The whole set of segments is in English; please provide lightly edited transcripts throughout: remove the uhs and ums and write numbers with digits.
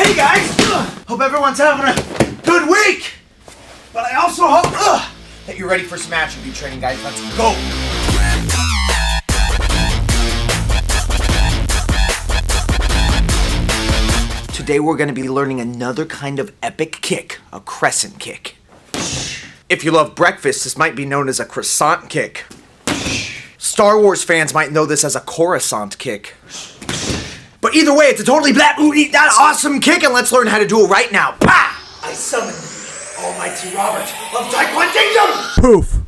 Hey guys! Hope everyone's having a good week! But I also hope that you're ready for some attribute training, guys. Let's go! Today we're going to be learning another kind of epic kick, a Crescent Kick. If you love breakfast, this might be known as a Croissant Kick. Star Wars fans might know this as a Croissant Kick. But either way, it's a totally that awesome kick, and let's learn how to do it right now. Pah! I summon the almighty Robert of Taekwondo! Poof!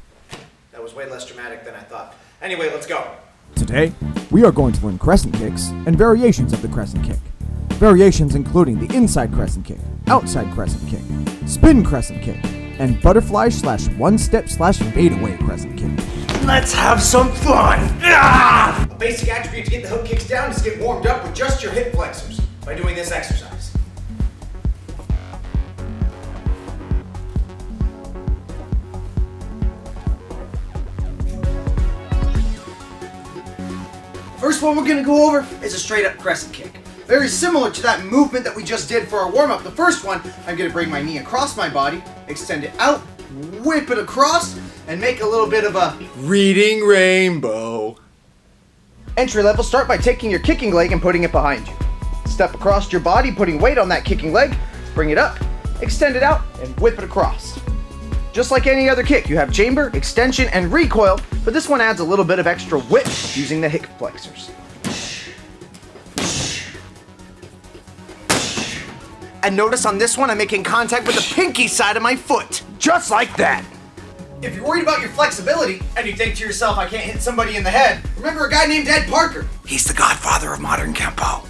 That was way less dramatic than I thought. Anyway, let's go. Today, we are going to learn Crescent Kicks and variations of the Crescent Kick. Variations including the inside Crescent Kick, outside Crescent Kick, spin Crescent Kick, and butterfly / one-step / fadeaway Crescent Kick. Let's have some fun! Ah! A basic attribute to get the hook kicks down is get warmed up with just your hip flexors by doing this exercise. First one we're going to go over is a straight up Crescent Kick. Very similar to that movement that we just did for our warm-up. The first one, I'm going to bring my knee across my body, extend it out, whip it across, and make a little bit of a reading rainbow. Entry level, start by taking your kicking leg and putting it behind you. Step across your body, putting weight on that kicking leg, bring it up, extend it out, and whip it across. Just like any other kick, you have chamber, extension, and recoil, but this one adds a little bit of extra whip using the hip flexors. And notice on this one, I'm making contact with the pinky side of my foot. Just like that. If you're worried about your flexibility, and you think to yourself, I can't hit somebody in the head, remember a guy named Ed Parker. He's the godfather of modern Kempo.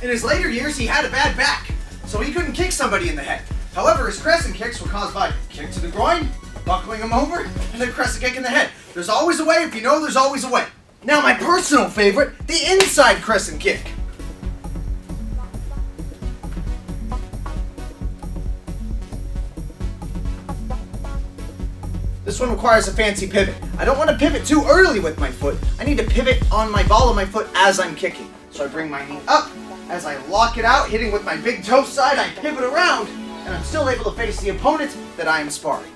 In his later years, he had a bad back, so he couldn't kick somebody in the head. However, his crescent kicks were caused by kick to the groin, buckling him over, and then crescent kick in the head. There's always a way. If you know, there's always a way. Now, my personal favorite, the inside crescent kick. This one requires a fancy pivot. I don't want to pivot too early with my foot. I need to pivot on my ball of my foot as I'm kicking. So I bring my knee up. As I lock it out, hitting with my big toe side, I pivot around, and I'm still able to face the opponent that I am sparring.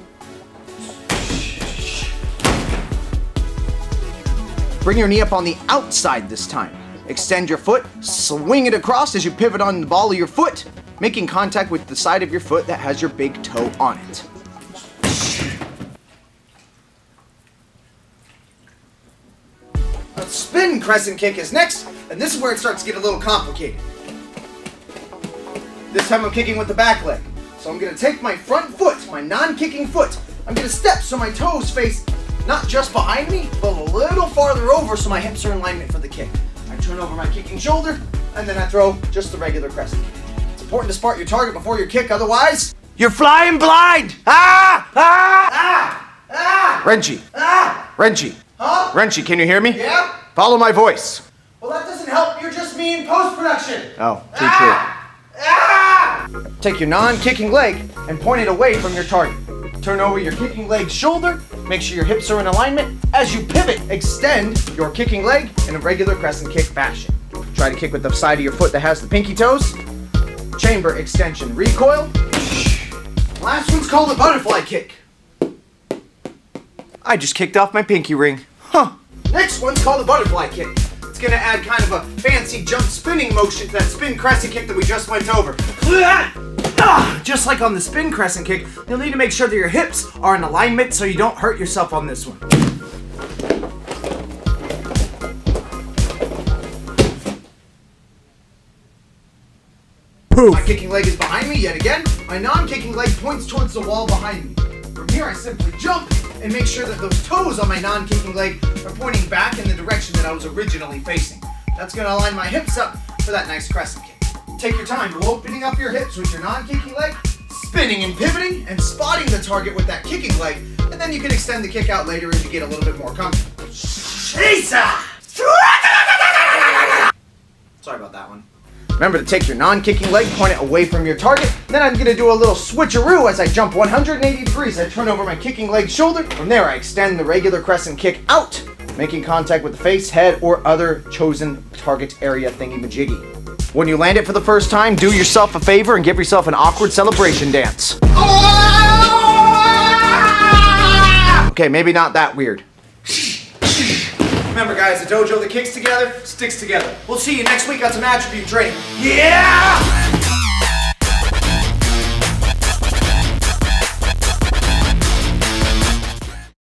Bring your knee up on the outside this time. Extend your foot, swing it across as you pivot on the ball of your foot, making contact with the side of your foot that has your big toe on it. A spin crescent kick is next, and this is where it starts to get a little complicated. This time I'm kicking with the back leg. So I'm going to take my front foot, my non-kicking foot, I'm going to step so my toes face not just behind me, but a little farther over so my hips are in alignment for the kick. I turn over my kicking shoulder, and then I throw just the regular crescent kick. It's important to spot your target before your kick, otherwise, you're flying blind! Ah! Ah! Ah! Ah! Renji. Ah! Renji. Huh? Renji, can you hear me? Yeah? Follow my voice. Well, that doesn't help. You're just me in post-production. Oh, too true. Ah! Take your non-kicking leg and point it away from your target. Turn over your kicking leg's shoulder. Make sure your hips are in alignment. As you pivot, extend your kicking leg in a regular crescent kick fashion. Try to kick with the side of your foot that has the pinky toes. Chamber, extension, recoil. Last one's called a butterfly kick. I just kicked off my pinky ring. Huh. Next one's called a butterfly kick. It's gonna add kind of a fancy jump spinning motion to that spin crescent kick that we just went over. Just like on the spin crescent kick, you'll need to make sure that your hips are in alignment so you don't hurt yourself on this one. Poof! My kicking leg is behind me yet again. My non-kicking leg points towards the wall behind me. From here, I simply jump and make sure that those toes on my non-kicking leg are pointing back in the direction that I was originally facing. That's going to align my hips up for that nice crescent kick. Take your time opening up your hips with your non-kicking leg, spinning and pivoting, and spotting the target with that kicking leg, and then you can extend the kick out later as you get a little bit more comfortable. Sorry about that one. Remember to take your non-kicking leg, point it away from your target. Then I'm going to do a little switcheroo as I jump 180 degrees. I turn over my kicking leg shoulder. From there, I extend the regular crescent kick out, making contact with the face, head, or other chosen target area thingy-majiggy. When you land it for the first time, do yourself a favor and give yourself an awkward celebration dance. Okay, maybe not that weird. Remember guys, the dojo that kicks together, sticks together. We'll see you next week on some attribute training. Yeah!